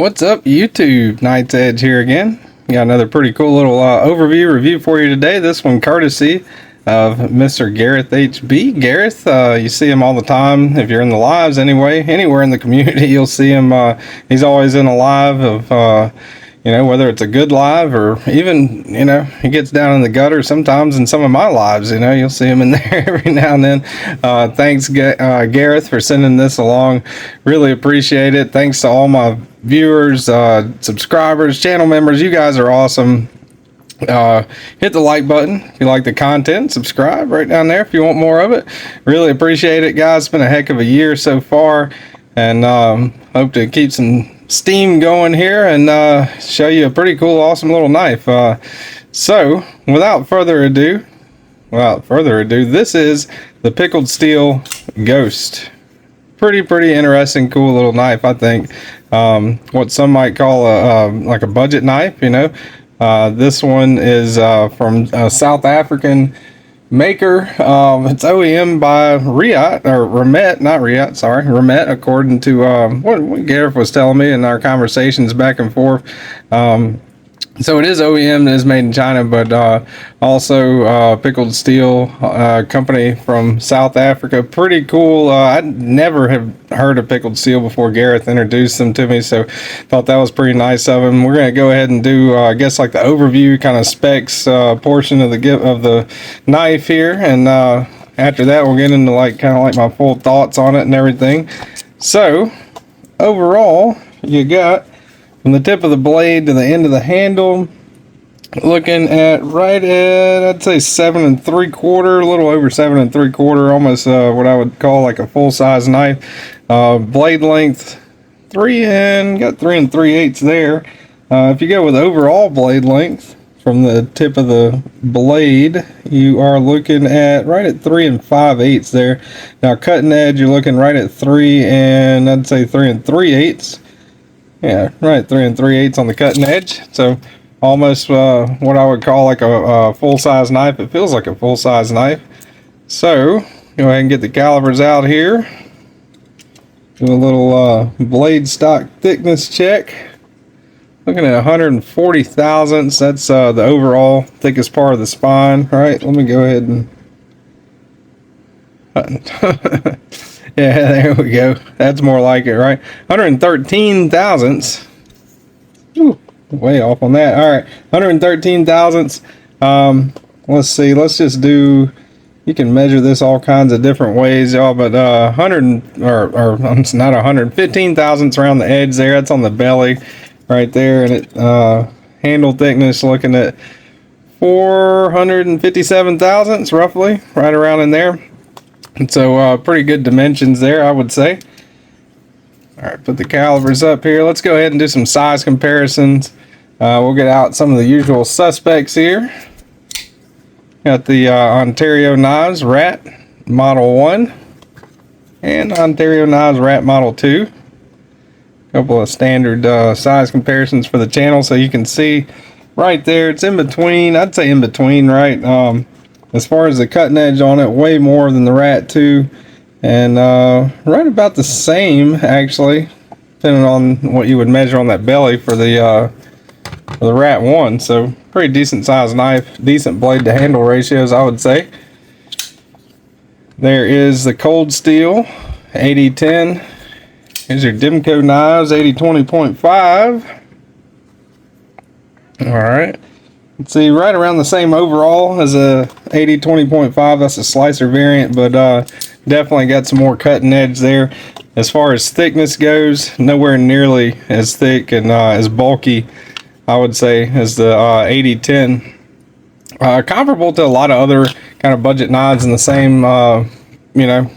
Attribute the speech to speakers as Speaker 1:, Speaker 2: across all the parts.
Speaker 1: What's up, YouTube? Knight's Edge here again. Got another pretty cool little overview review for you today. This one courtesy of Mr. Gareth HB. Gareth, you see him all the time if you're in the lives anyway. Anywhere in the community, you'll see him. He's always in a live of, whether it's a good live or even, he gets down in the gutter sometimes in some of my lives. You'll see him in there every now and then. Thanks, Gareth, for sending this along. Really appreciate it. Thanks to all my viewers, subscribers, channel members. You guys are awesome. Hit the like button if you like the content. Subscribe right down there if you want more of it. Really appreciate it, guys. It's been a heck of a year so far, and hope to keep some steam going here and show you a pretty cool, awesome little knife. So without further ado, this is the Pickled Steel Ghost. Pretty interesting, cool little knife, I think. What some might call like a budget knife. This one is from a South African maker. It's OEM by Remet, according to what Gareth was telling me in our conversations back and forth. So it is OEM, it is made in China, but also Pickled Steel company from South Africa. Pretty cool. I never have heard of Pickled Steel before Gareth introduced them to me, so thought that was pretty nice of him. We're going to go ahead and do, I guess, like the overview kind of specs portion of the knife here, and after that we'll get into kind of like my full thoughts on it and everything. So overall, you got from the tip of the blade to the end of the handle, looking at right at, I'd say 7 3/4, a little over 7 3/4, almost what I would call like a full-size knife. Blade length, got 3 3/8 there. If you go with overall blade length, from the tip of the blade, you are looking at right at 3 5/8 there. Now cutting edge, you're looking right at 3 and I'd say 3 3/8. Yeah, right, 3 3/8 on the cutting edge. So almost what I would call like a full-size knife. It feels like a full-size knife. So go ahead and get the calibers out here. Do a little blade stock thickness check. Looking at 140 thousandths. That's the overall thickest part of the spine. All right, let me go ahead and yeah, there we go. That's more like it, right? 113 thousandths. Ooh, way off on that. All right, 113 thousandths. Let's see. Let's just do. You can measure this all kinds of different ways, y'all. But 115 thousandths around the edge there. That's on the belly, right there, and it handle thickness looking at 457 thousandths, roughly, right around in there. And so pretty good dimensions there, I would say. All right, put the calibers up here. Let's go ahead and do some size comparisons. We'll get out some of the usual suspects here. Got the Ontario Knives Rat Model 1 and Ontario Knives Rat Model 2. A couple of standard size comparisons for the channel, so you can see right there. It's in between. I'd say in between, right? As far as the cutting edge on it, way more than the Rat 2, and right about the same, actually, depending on what you would measure on that belly for the Rat 1. So pretty decent sized knife, decent blade to handle ratios, I would say. There is the Cold Steel 8010. Here's your Demco Knives 8020.5. All right. Let's see, right around the same overall as a 8020.5. That's a slicer variant, but definitely got some more cutting edge there. As far as thickness goes, nowhere nearly as thick and as bulky, I would say, as the 8010. Comparable to a lot of other kind of budget knives in the same,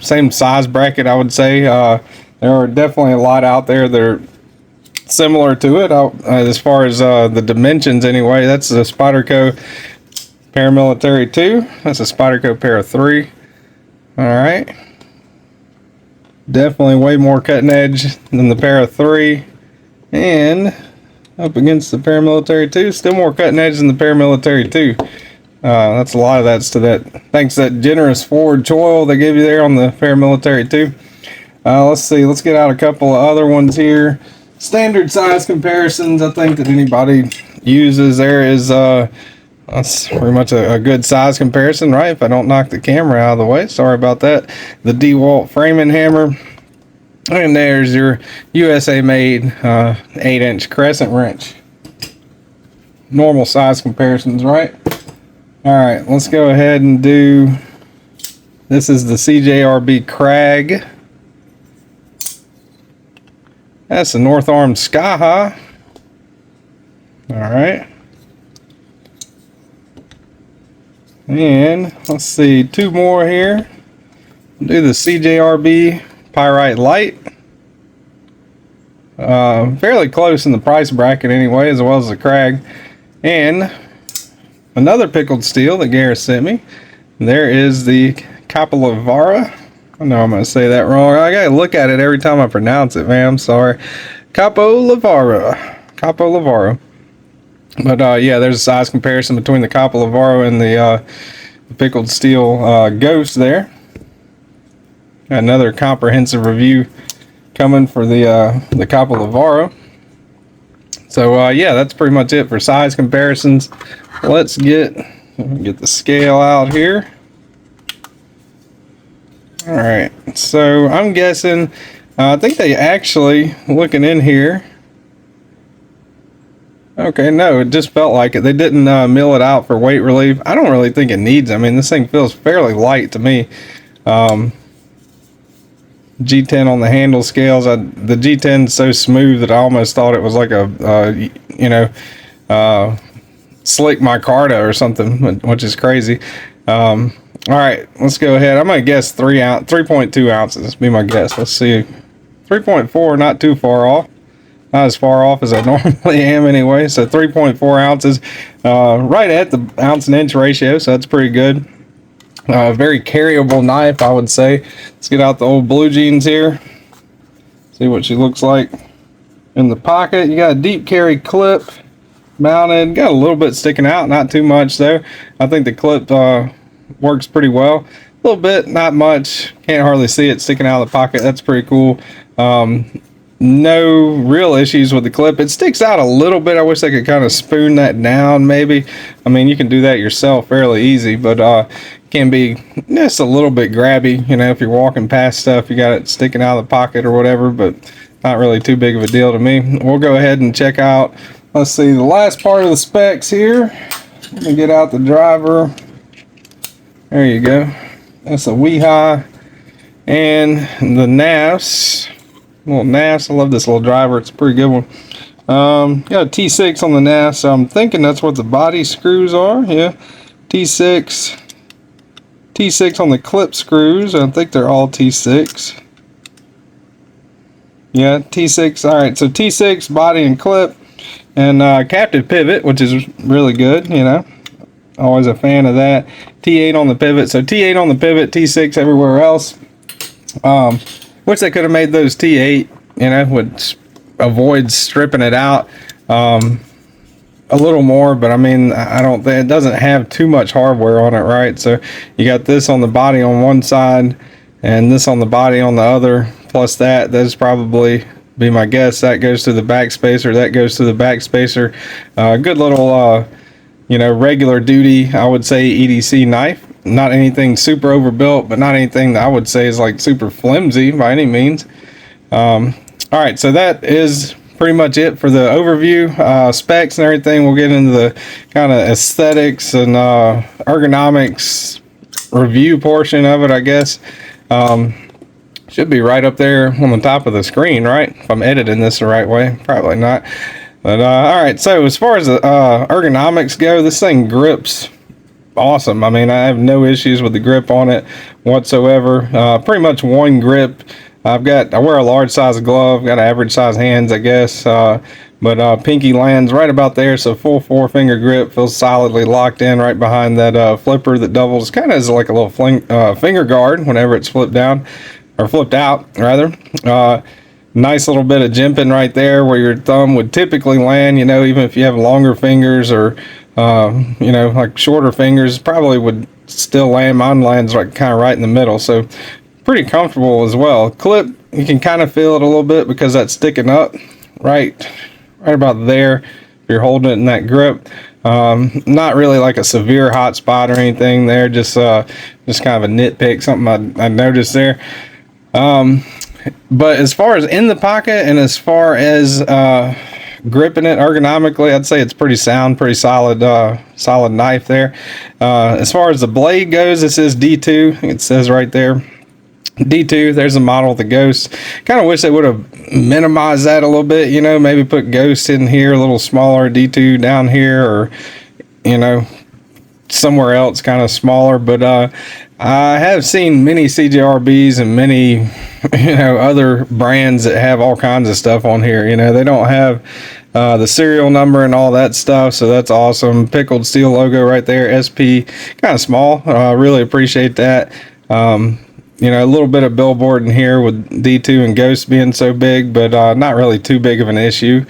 Speaker 1: same size bracket, I would say. There are definitely a lot out there that are similar to it as far as the dimensions anyway. That's the Spyderco Paramilitary 2. That's a Spyderco Para 3. Alright, definitely way more cutting edge than the Para 3, and up against the Paramilitary 2, still more cutting edge than the Paramilitary 2. That's a lot of that's to that, thanks to that generous forward choil they give you there on the Paramilitary 2. Let's see, let's get out a couple of other ones here. standard size comparisons I think that anybody uses. There is that's pretty much a good size comparison, right? If I don't knock the camera out of the way, sorry about that. The DeWalt framing hammer, and there's your USA made 8-inch crescent wrench. Normal size comparisons, right? All right, let's go ahead and do, this is the CJRB Crag. That's the North Arm Sky High. All right. And let's see, 2 more here. Do the CJRB Pyrite Light. Fairly close in the price bracket anyway, as well as the Crag. And another pickled steel that Gareth sent me. There is the Capolavara. I know I'm going to say that wrong. I got to look at it every time I pronounce it, man. I'm sorry. Capolavara. But yeah, there's a size comparison between the Capolavaro and the pickled steel Ghost there. Another comprehensive review coming for the Capolavaro. So yeah, that's pretty much it for size comparisons. Let's get the scale out here. All right, so I'm guessing, I think they actually, looking in here, okay, no, it just felt like it. They didn't mill it out for weight relief. I don't really think it needs it. I mean, this thing feels fairly light to me. G10 on the handle scales. The G10 is so smooth that I almost thought it was like a, slick micarta or something, which is crazy. All right, let's go ahead. I'm going to guess 3.2 ounces. Be my guess. Let's see. 3.4, not too far off. Not as far off as I normally am anyway. So 3.4 ounces, right at the ounce and inch ratio. So that's pretty good. Very carryable knife, I would say. Let's get out the old blue jeans here. See what she looks like in the pocket. You got a deep carry clip mounted. Got a little bit sticking out, not too much though. I think the clip works pretty well. A little bit, not much. Can't hardly see it sticking out of the pocket. That's pretty cool. No real issues with the clip. It sticks out a little bit. I wish I could kind of spoon that down maybe. I mean, you can do that yourself fairly easy, but can be just a little bit grabby, you know, if you're walking past stuff, you got it sticking out of the pocket or whatever, but not really too big of a deal to me. We'll go ahead and check out, let's see, the last part of the specs here. Let me get out the driver. There you go. That's a Weehigh. And the Knives. Little Knives. I love this little driver. It's a pretty good one. Got a T6 on the Knives, so I'm thinking that's what the body screws are. Yeah. T6 on the clip screws. I think they're all T6. Yeah, T6. All right, so T6 body and clip, and captive pivot, which is really good. You know, always a fan of that. T8 on the pivot. So T8 on the pivot, T6 everywhere else. Wish they could have made those T8. You know, would avoid stripping it out a little more, but I mean, I don't think it doesn't have too much hardware on it, right? So you got this on the body on one side and this on the body on the other, plus that's probably, be my guess, that goes to the back spacer, that goes to the back spacer. Good little you know, regular duty, I would say, EDC knife. Not anything super overbuilt, but not anything that I would say is like super flimsy by any means. All right, so that is pretty much it for the overview, specs and everything. We'll get into the kind of aesthetics and ergonomics review portion of it, I guess. Should be right up there on the top of the screen, right? If I'm editing this the right way, probably not. But all right, so as far as the ergonomics go, this thing grips awesome. I mean, I have no issues with the grip on it whatsoever. Pretty much one grip. I wear a large size glove, got average size hands, I guess, but pinky lands right about there, so full 4-finger grip, feels solidly locked in right behind that flipper that doubles kind of as like a little finger guard whenever it's flipped down, or flipped out, rather. Nice little bit of jimping right there where your thumb would typically land, you know, even if you have longer fingers or, you know, like shorter fingers, probably would still land. Mine lands like kind of right in the middle, so pretty comfortable as well. Clip, you can kind of feel it a little bit because that's sticking up, right about there. If you're holding it in that grip, not really like a severe hot spot or anything there. Just kind of a nitpick, something I noticed there. But as far as in the pocket and as far as gripping it ergonomically, I'd say it's pretty sound, pretty solid, solid knife there. As far as the blade goes, this is D2. It says right there, D2. There's the model of the Ghost. Kind of wish they would have minimized that a little bit, you know, maybe put Ghost in here a little smaller, D2 down here, or, you know, somewhere else kind of smaller. But I have seen many CJRBs and many, you know, other brands that have all kinds of stuff on here. You know, they don't have the serial number and all that stuff, so that's awesome. Pickled steel logo right there, SP, kind of small. Really appreciate that. You know, a little bit of billboard in here with D2 and Ghost being so big, but not really too big of an issue.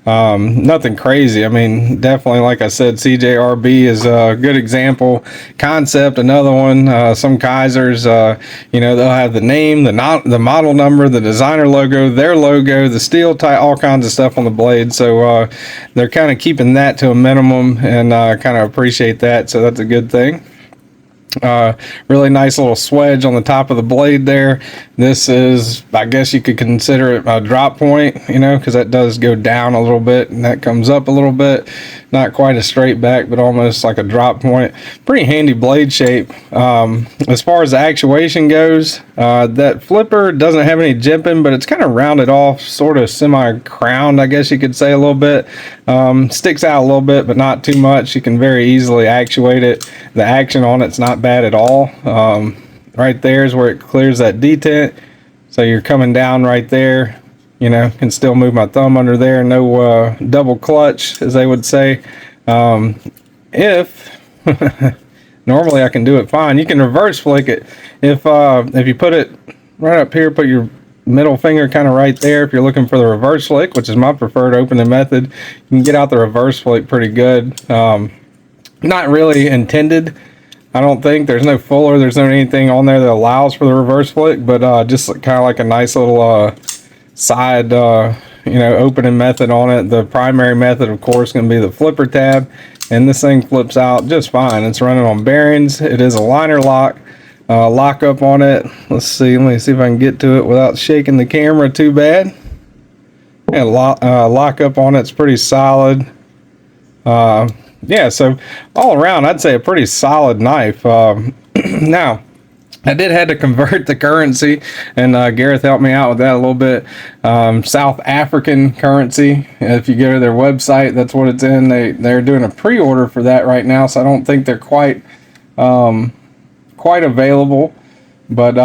Speaker 1: Nothing crazy. I mean, definitely, like I said, CJRB is a good example. Kansept, another one. Some Kizers, you know, they'll have the name, the model number, the designer logo, their logo, the steel type, all kinds of stuff on the blade. So they're kind of keeping that to a minimum, and kind of appreciate that. So that's a good thing. Really nice little swedge on the top of the blade there. This is, I guess you could consider it a drop point, you know, because that does go down a little bit and that comes up a little bit. Not quite a straight back, but almost like a drop point. Pretty handy blade shape. As far as the actuation goes, that flipper doesn't have any jimping, but it's kind of rounded off, sort of semi-crowned, I guess you could say, a little bit. Sticks out a little bit, but not too much. You can very easily actuate it. The action on it's not bad at all. Right there is where it clears that detent. So you're coming down right there. You know, can still move my thumb under there. No double clutch, as they would say. If normally I can do it fine. You can reverse flick it. If you put it right up here, put your middle finger kind of right there. If you're looking for the reverse flick, which is my preferred opening method, you can get out the reverse flick pretty good. Not really intended, I don't think. There's no fuller, there's no anything on there that allows for the reverse flick, but just kind of like a nice little side you know, opening method on it. The primary method, of course, going to be the flipper tab, and this thing flips out just fine. It's running on bearings. It is a liner lock. Lock up on it. Let me see if I can get to it without shaking the camera too bad. Yeah, lock up on it's pretty solid. Yeah, so all around, I'd say a pretty solid knife. Now, I did have to convert the currency, and Gareth helped me out with that a little bit. South African currency. If you go to their website, that's what it's in. They're doing a pre-order for that right now, so I don't think they're quite available. But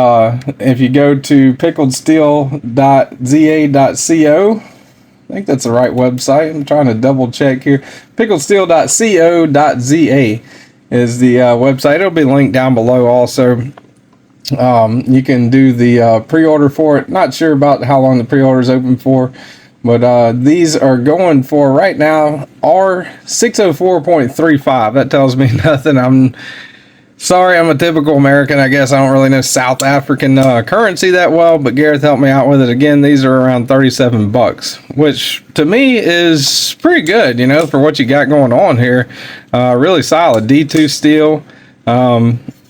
Speaker 1: if you go to pickledsteel.za.co, I think that's the right website. I'm trying to double check here. Pickledsteel.co.za is the website. It'll be linked down below also. You can do the pre-order for it. Not sure about how long the pre-order is open for, but these are going for right now R604.35. That tells me nothing. I'm sorry, I'm a typical American. I guess I don't really know South African currency that well, but Gareth helped me out with it. Again, these are around 37 bucks, which to me is pretty good, you know, for what you got going on here. Really solid D2 steel.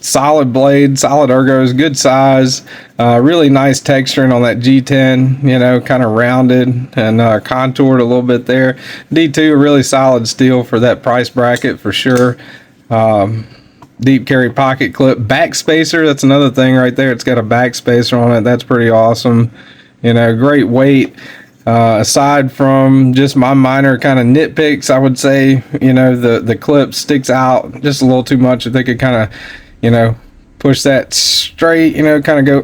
Speaker 1: Solid blade, solid ergos, good size, really nice texturing on that G10, you know, kind of rounded and contoured a little bit there. D2, really solid steel for that price bracket for sure. Deep carry pocket clip, back spacer, that's another thing right there. It's got a back spacer on it. That's pretty awesome. You know, great weight. Aside from just my minor kind of nitpicks, I would say, you know, the clip sticks out just a little too much. If they could kind of, you know, push that straight, you know, kind of go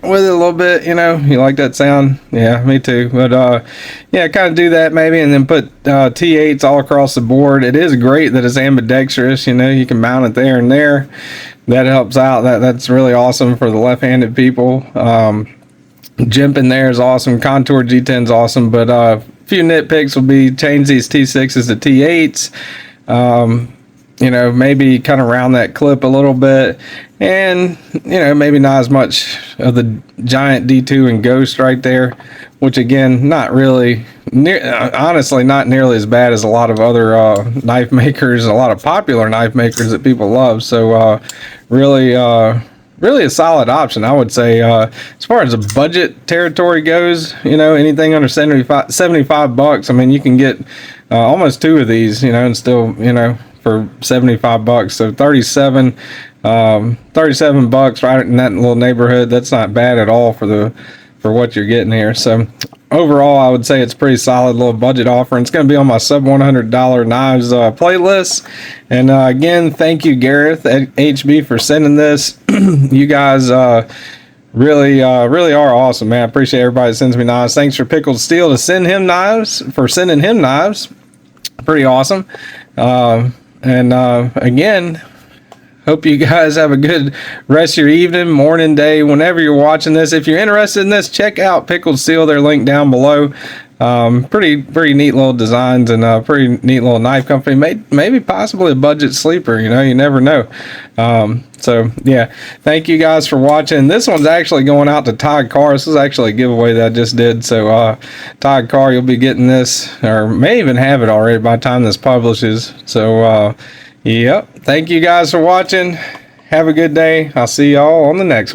Speaker 1: with it a little bit, you know. You like that sound? Yeah, me too. But yeah, kind of do that maybe, and then put T8s all across the board. It is great that it's ambidextrous, you know. You can mount it there and there. That helps out. That's really awesome for the left-handed people. Jimping there is awesome. Contour G10 is awesome, but a few nitpicks will be change these T6s to T8s. you know, maybe kind of round that clip a little bit, and you know, maybe not as much of the giant D2 and Ghost right there, which again, not really honestly not nearly as bad as a lot of other knife makers, a lot of popular knife makers that people love. So really a solid option, I would say. As far as the budget territory goes, you know, anything under 75 bucks, I mean, you can get almost 2 of these, you know, and still, you know, for 75 bucks. So 37 bucks right in that little neighborhood. That's not bad at all for what you're getting here. So overall, I would say it's pretty solid little budget offer. And it's going to be on my sub $100 knives playlist. And again, thank you, Gareth at HB, for sending this. You guys really are awesome, man. I appreciate everybody that sends me knives. Thanks for Pickled Steel to sending him knives. Pretty awesome. Again, hope you guys have a good rest of your evening, morning, day, whenever you're watching this. If you're interested in this, check out Pickled Steel. Their link down below. Pretty neat little designs, and a pretty neat little knife company. Maybe possibly a budget sleeper. You know, you never know. So yeah, thank you guys for watching. This one's actually going out to Todd Carr. This is actually a giveaway that I just did. So Todd Carr, you'll be getting this, or may even have it already by the time this publishes. So yep. Thank you guys for watching. Have a good day. I'll see y'all on the next one.